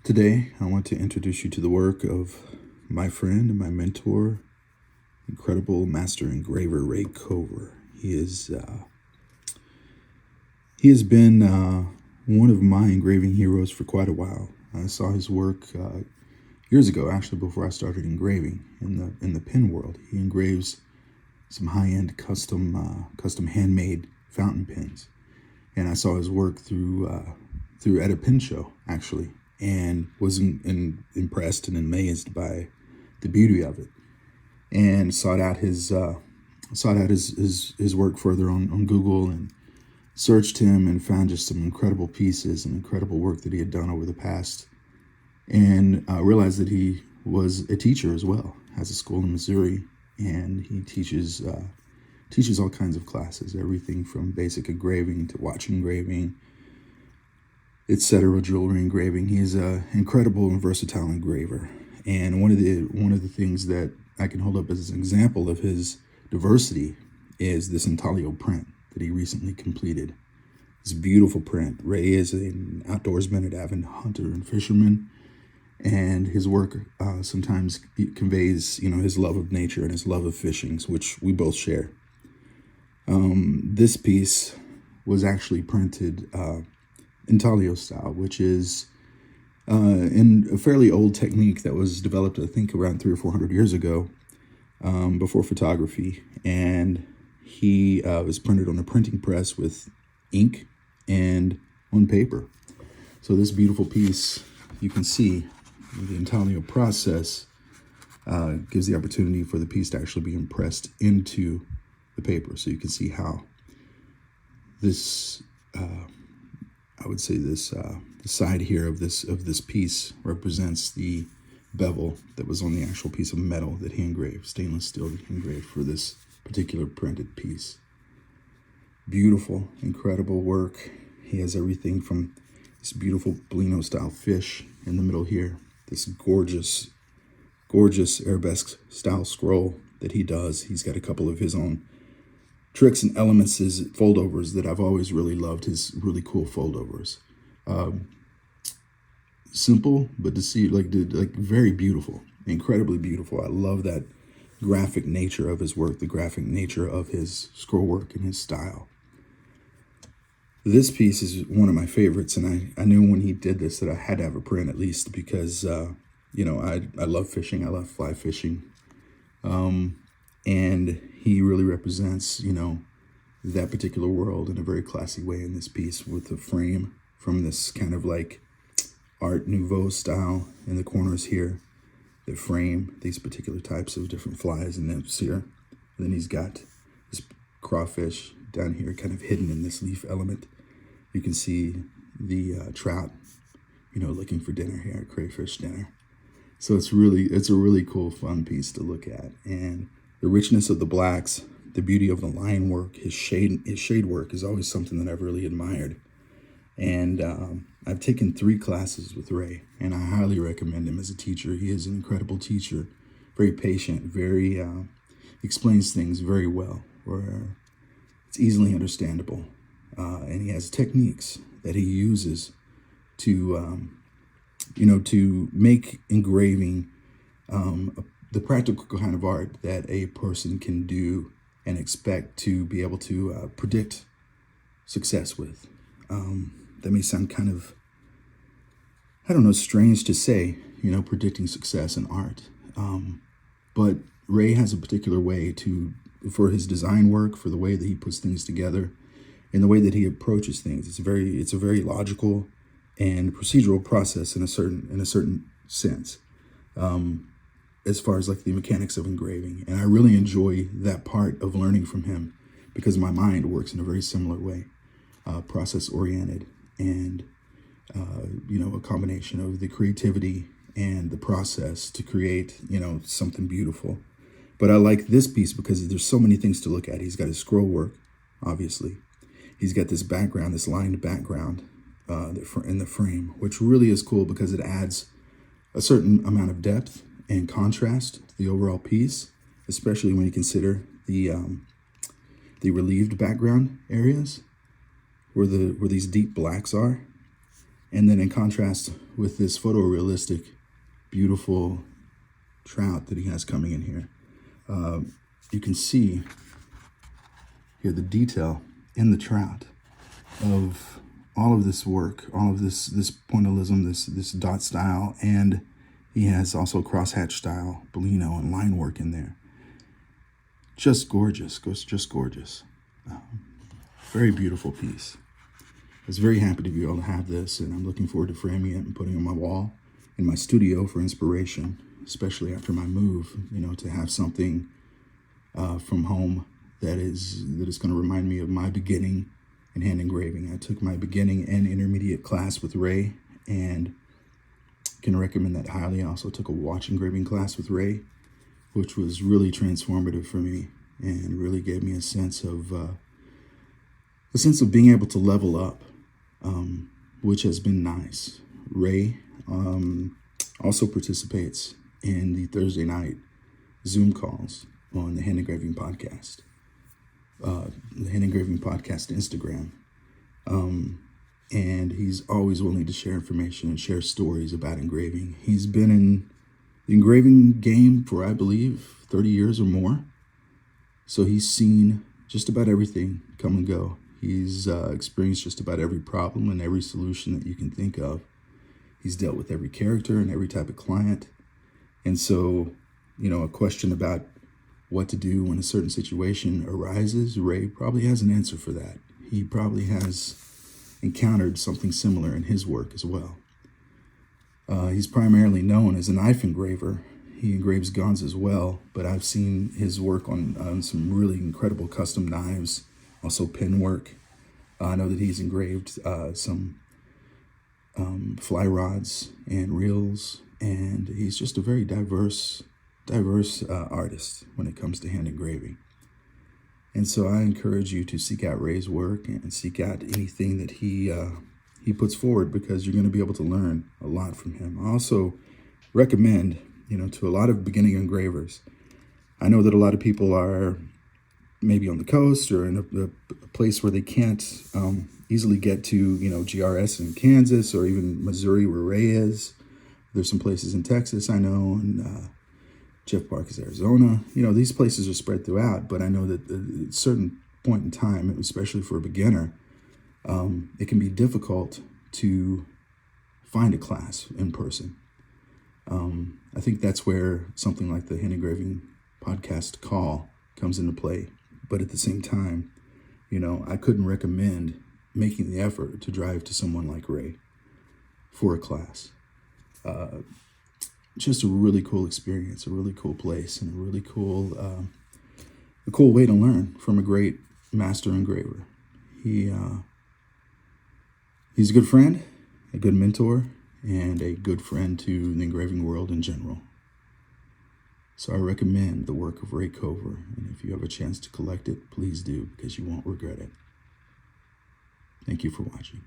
Today, I want to introduce you to the work of my friend and my mentor, incredible master engraver Ray Cover. He has been one of my engraving heroes for quite a while. I saw his work years ago, actually, before I started engraving in the pen world. He engraves some high-end custom handmade fountain pens, and I saw his work through at a pen show actually, and was impressed and amazed by the beauty of it, and sought out his work further on Google, and searched him and found just some incredible pieces and incredible work that he had done over the past, and realized that he was a teacher as well, has a school in Missouri, and he teaches all kinds of classes, everything from basic engraving to watch engraving, etc., jewelry engraving. He's an incredible and versatile engraver. And one of the things that I can hold up as an example of his diversity is this intaglio print that he recently completed. This beautiful print. Ray is an outdoorsman, an avid hunter and fisherman, and his work sometimes conveys, his love of nature and his love of fishing, which we both share. This piece was actually printed intaglio style, which is in a fairly old technique that was developed, I think, around 300 or 400 years ago, before photography. And he was printed on a printing press with ink and on paper. So this beautiful piece, you can see the intaglio process gives the opportunity for the piece to actually be impressed into the paper. So you can see how this, I would say this, the side here of this piece represents the bevel that was on the actual piece of metal that he engraved, stainless steel that he engraved for this particular printed piece. Beautiful, incredible work. He has everything from this beautiful Bolino style fish in the middle here, this gorgeous arabesque style scroll that he does. He's got a couple of his own tricks and elements, his foldovers that I've always really loved, his really cool foldovers. Simple, but to see like very beautiful, incredibly beautiful. I love that graphic nature of his work, the graphic nature of his scroll work and his style. This piece is one of my favorites, and I knew when he did this that I had to have a print at least, because I love fishing, I love fly fishing, and he really represents that particular world in a very classy way in this piece, with the frame from this kind of like Art Nouveau style in the corners here that frame these particular types of different flies and nymphs here. And then he's got this crawfish down here kind of hidden in this leaf element. You can see the trout, looking for dinner here, crayfish dinner. So it's a really cool, fun piece to look at. And the richness of the blacks, the beauty of the line work, his shade work is always something that I've really admired. And I've taken 3 classes with Ray, and I highly recommend him as a teacher. He is an incredible teacher, very patient, very explains things very well, where it's easily understandable. And he has techniques that he uses to, to make engraving the practical kind of art that a person can do and expect to be able to predict success with. That may sound kind of, strange to say, predicting success in art. But Ray has a particular way for his design work, for the way that he puts things together, and the way that he approaches things. It's a very logical and procedural process in a certain sense, as far as like the mechanics of engraving. And I really enjoy that part of learning from him, because my mind works in a very similar way, process oriented, and a combination of the creativity and the process to create something beautiful. But I like this piece because there's so many things to look at. He's got his scroll work, obviously. He's got this background, this lined background in the frame, which really is cool because it adds a certain amount of depth and contrast to the overall piece, especially when you consider the relieved background areas where these deep blacks are. And then in contrast with this photorealistic, beautiful trout that he has coming in here, you can see here the detail in the trout of all of this work, all of this pointillism, this dot style, and he has also crosshatch style, Bellino, and line work in there. Just gorgeous, just gorgeous. Very beautiful piece. I was very happy to be able to have this, and I'm looking forward to framing it and putting it on my wall in my studio for inspiration, especially after my move, to have something from home that is going to remind me of my beginning in hand engraving. I took my beginning and intermediate class with Ray, and can recommend that highly. I also took a watch engraving class with Ray, which was really transformative for me and really gave me a sense of being able to level up, which has been nice. Ray also participates in the Thursday night Zoom calls on the Hand Engraving Podcast, the Hand Engraving Podcast Instagram. And he's always willing to share information and share stories about engraving. He's been in the engraving game for, I believe, 30 years or more. So he's seen just about everything come and go. He's experienced just about every problem and every solution that you can think of. He's dealt with every character and every type of client. And so, a question about what to do when a certain situation arises, Ray probably has an answer for that. He probably has encountered something similar in his work as well. He's primarily known as a knife engraver. He engraves guns as well, but I've seen his work on some really incredible custom knives, also pen work. I know that he's engraved some fly rods and reels, and he's just a very diverse artist when it comes to hand engraving. And so I encourage you to seek out Ray's work and seek out anything that he puts forward, because you're going to be able to learn a lot from him. I also recommend, to a lot of beginning engravers. I know that a lot of people are maybe on the coast or in a place where they can't easily get to, GRS in Kansas or even Missouri where Ray is. There's some places in Texas I know, and Jeff Park is Arizona. These places are spread throughout, but I know that at a certain point in time, especially for a beginner, it can be difficult to find a class in person. I think that's where something like the Hand Engraving Podcast call comes into play. But at the same time, I couldn't recommend making the effort to drive to someone like Ray for a class. Just a really cool experience, a really cool place, and a really cool way to learn from a great master engraver. He's a good friend, a good mentor, and a good friend to the engraving world in general. So I recommend the work of Ray Cover, and if you have a chance to collect it, please do, because you won't regret it. Thank you for watching.